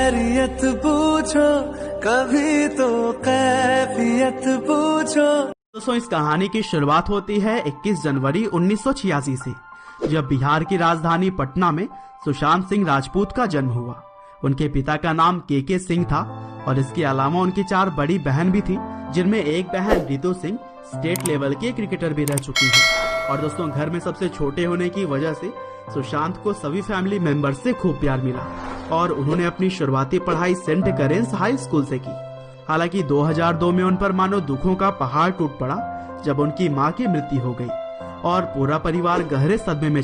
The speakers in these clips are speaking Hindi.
खैरियत पूछो, कभी तो कैफियत पूछो। दोस्तों, इस कहानी की शुरुआत होती है 21 जनवरी 1986 से, जब बिहार की राजधानी पटना में सुशांत सिंह राजपूत का जन्म हुआ। उनके पिता का नाम के सिंह था और इसके अलावा उनकी 4 बड़ी बहन भी थी, जिनमें एक बहन रितु सिंह स्टेट लेवल के क्रिकेटर भी रह चुकी है। और दोस्तों, घर में सबसे छोटे होने की वजह से सुशांत को सभी फैमिली मेंबर्स से खूब प्यार मिला और उन्होंने अपनी शुरुआती पढ़ाई सेंट करेंस हाई स्कूल से की। हालांकि 2002 में उन पर मानो दुखों का पहाड़ टूट पड़ा जब उनकी मां की मृत्यु हो गई और पूरा परिवार गहरे सदमे में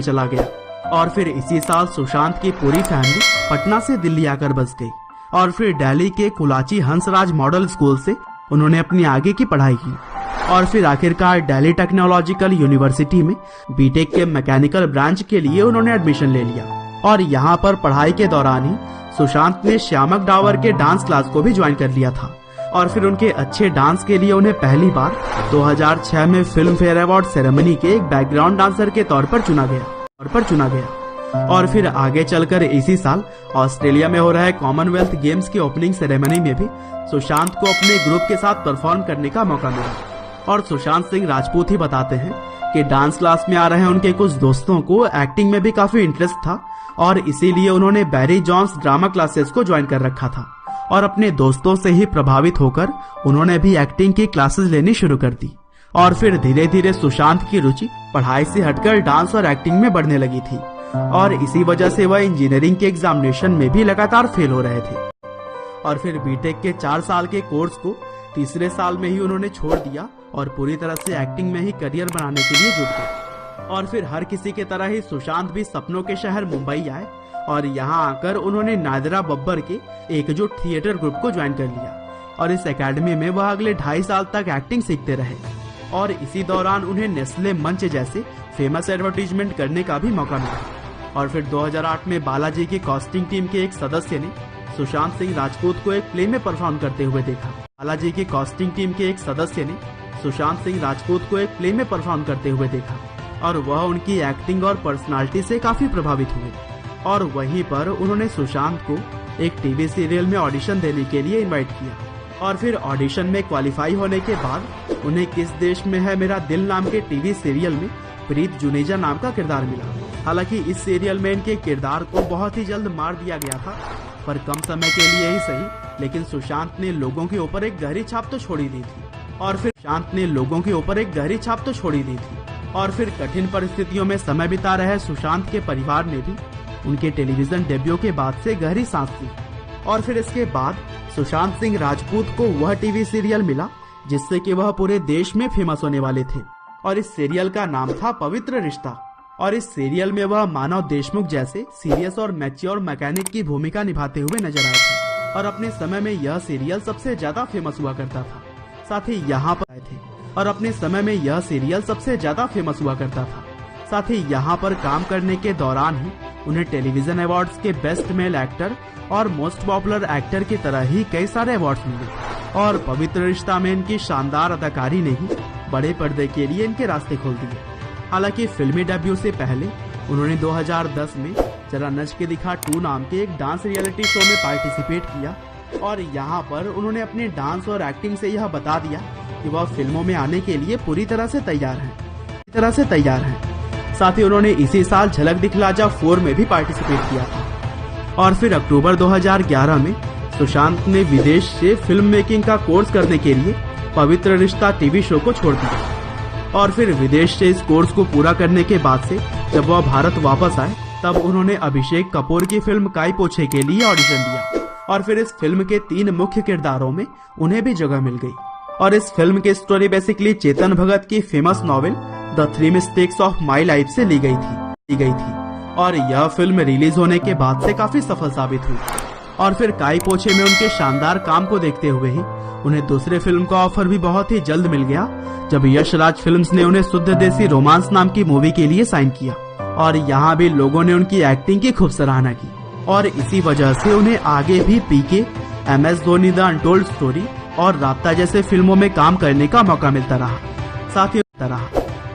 चला गया। और फिर इसी साल सुशांत की पूरी फैमिली पटना से दिल्ली आकर बस गई और फिर दिल्ली के कुलाची हंसराज मॉडल स्कूल से उन्होंने अपनी आगे की पढ़ाई की और फिर आखिरकार दिल्ली टेक्नोलॉजिकल यूनिवर्सिटी में बीटेक के मैकेनिकल ब्रांच के लिए उन्होंने एडमिशन ले लिया। और यहाँ पर पढ़ाई के दौरान ही सुशांत ने श्यामक डावर के डांस क्लास को भी ज्वाइन कर लिया था और फिर उनके अच्छे डांस के लिए उन्हें पहली बार 2006 में फिल्म फेयर अवार्ड सेरेमनी के एक बैकग्राउंड डांसर के तौर पर चुना गया। और फिर आगे चलकर इसी साल ऑस्ट्रेलिया में हो रहे कॉमनवेल्थ गेम्स की ओपनिंग सेरेमनी में भी सुशांत को अपने ग्रुप के साथ परफॉर्म करने का मौका मिला। और सुशांत सिंह राजपूत ही बताते हैं कि डांस क्लास में आ रहे उनके कुछ दोस्तों को एक्टिंग में भी काफी इंटरेस्ट था और इसीलिए उन्होंने बैरी जॉन्स ड्रामा क्लासेस को ज्वाइन कर रखा था और अपने दोस्तों से ही प्रभावित होकर उन्होंने भी एक्टिंग की क्लासेस लेनी शुरू कर दी। और फिर धीरे धीरे सुशांत की रुचि पढ़ाई से हटकर डांस और एक्टिंग में बढ़ने लगी थी और इसी वजह से वह इंजीनियरिंग के एग्जामिनेशन में भी लगातार फेल हो रहे थे। और फिर बीटेक के 4 साल के कोर्स को तीसरे साल में ही उन्होंने छोड़ दिया और पूरी तरह से एक्टिंग में ही करियर बनाने के लिए जुट गए। और फिर हर किसी के तरह ही सुशांत भी सपनों के शहर मुंबई आए और यहाँ आकर उन्होंने नादिरा बब्बर के एकजुट थिएटर ग्रुप को ज्वाइन कर लिया और इस एकेडमी में वह अगले 2.5 साल तक एक्टिंग सीखते रहे। और इसी दौरान उन्हें नेस्ले मंच जैसे फेमस एडवर्टीजमेंट करने का भी मौका मिला। और फिर 2008 में बालाजी की कास्टिंग टीम के एक सदस्य ने सुशांत सिंह राजपूत को एक प्ले में परफॉर्म करते हुए देखा। बालाजी की कास्टिंग टीम के एक सदस्य ने सुशांत सिंह राजपूत को एक प्ले में परफॉर्म करते हुए देखा और वह उनकी एक्टिंग और पर्सनालिटी से काफी प्रभावित हुए और वहीं पर उन्होंने सुशांत को एक टीवी सीरियल में ऑडिशन देने के लिए इनवाइट किया। और फिर ऑडिशन में क्वालिफाई होने के बाद उन्हें किस देश में है मेरा दिल नाम के टीवी सीरियल में प्रीत जुनेजा नाम का किरदार मिला। हालांकि इस सीरियल में इनके किरदार को बहुत ही जल्द मार दिया गया था, पर कम समय के लिए ही सही, लेकिन सुशांत ने लोगों के ऊपर एक गहरी छाप तो छोड़ी दी थी। और फिर कठिन परिस्थितियों में समय बिता रहे सुशांत के परिवार ने भी उनके टेलीविजन डेब्यू के बाद से गहरी सांस ली। और फिर इसके बाद सुशांत सिंह राजपूत को वह टीवी सीरियल मिला जिससे कि वह पूरे देश में फेमस होने वाले थे और इस सीरियल का नाम था पवित्र रिश्ता। और इस सीरियल में वह मानव देशमुख जैसे सीरियस और मैच्योर मैकेनिक की भूमिका निभाते हुए नजर आए थे और अपने समय में यह सीरियल सबसे ज्यादा फेमस हुआ करता था। साथ ही यहाँ पर काम करने के दौरान ही उन्हें टेलीविजन अवार्ड्स के बेस्ट मेल एक्टर और मोस्ट पॉपुलर एक्टर की तरह ही कई सारे अवार्ड्स मिले और पवित्र रिश्ता में इनकी शानदार अदाकारी ने ही बड़े पर्दे के लिए इनके रास्ते खोल दिए। हालांकि फिल्मी डेब्यू से पहले उन्होंने 2010 में जरा नच के दिखा 2 नाम के एक डांस रियलिटी शो में पार्टिसिपेट किया और यहाँ पर उन्होंने अपने डांस और एक्टिंग से यह बता दिया कि वह फिल्मों में आने के लिए पूरी तरह से तैयार हैं। साथ ही उन्होंने इसी साल झलक दिखला जा 4 में भी पार्टिसिपेट किया था। और फिर अक्टूबर 2011 में सुशांत ने विदेश से फिल्म मेकिंग का कोर्स करने के लिए पवित्र रिश्ता टीवी शो को छोड़ दिया और फिर विदेश से इस कोर्स को पूरा करने के बाद से जब वह भारत वापस आए तब उन्होंने अभिषेक कपूर की फिल्म काई पोछे के लिए ऑडिशन दिया और फिर इस फिल्म के 3 मुख्य किरदारों में उन्हें भी जगह मिल गई। और इस फिल्म की स्टोरी बेसिकली चेतन भगत की famous novel the 3 mistakes of my life से ली गई थी और यह फिल्म रिलीज होने के बाद से काफी सफल साबित हुई। और फिर काई पोछे में उनके शानदार काम को देखते हुए ही उन्हें दूसरे फिल्म का ऑफर भी बहुत ही जल्द मिल गया जब यश राज फिल्म्स ने उन्हें शुद्ध देसी रोमांस नाम की मूवी के लिए साइन किया और यहाँ भी लोगों ने उनकी एक्टिंग की खूब सराहना की और इसी वजह से उन्हें आगे भी पीके, MS Dhoni the untold story और राब्ता जैसे फिल्मों में काम करने का मौका मिलता रहा।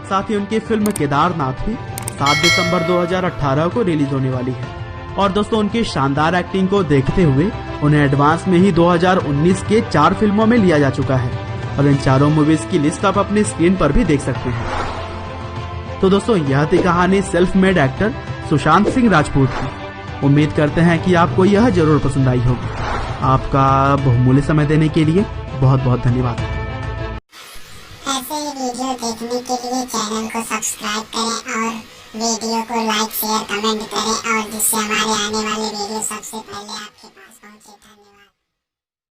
साथ ही उनकी फिल्म केदारनाथ भी 7 दिसंबर 2018 को रिलीज होने वाली है। और दोस्तों उनकी शानदार एक्टिंग को देखते हुए उन्हें एडवांस में ही 2019 के 4 फिल्मों में लिया जा चुका है और इन चारों मूवीज की लिस्ट आप अपनी स्क्रीन पर भी देख सकते हैं। तो दोस्तों यह थी कहानी self made actor Sushant Singh Rajput की। उम्मीद करते हैं कि आपको यह जरूर पसंद आई होगी। आपका बहुमूल्य समय देने के लिए बहुत बहुत धन्यवाद। ऐसे ही वीडियो देखने के लिए चैनल को सब्सक्राइब करें और वीडियो को लाइक शेयर कमेंट करें और जिससे हमारे आने वाले वीडियो सबसे पहले आपके पास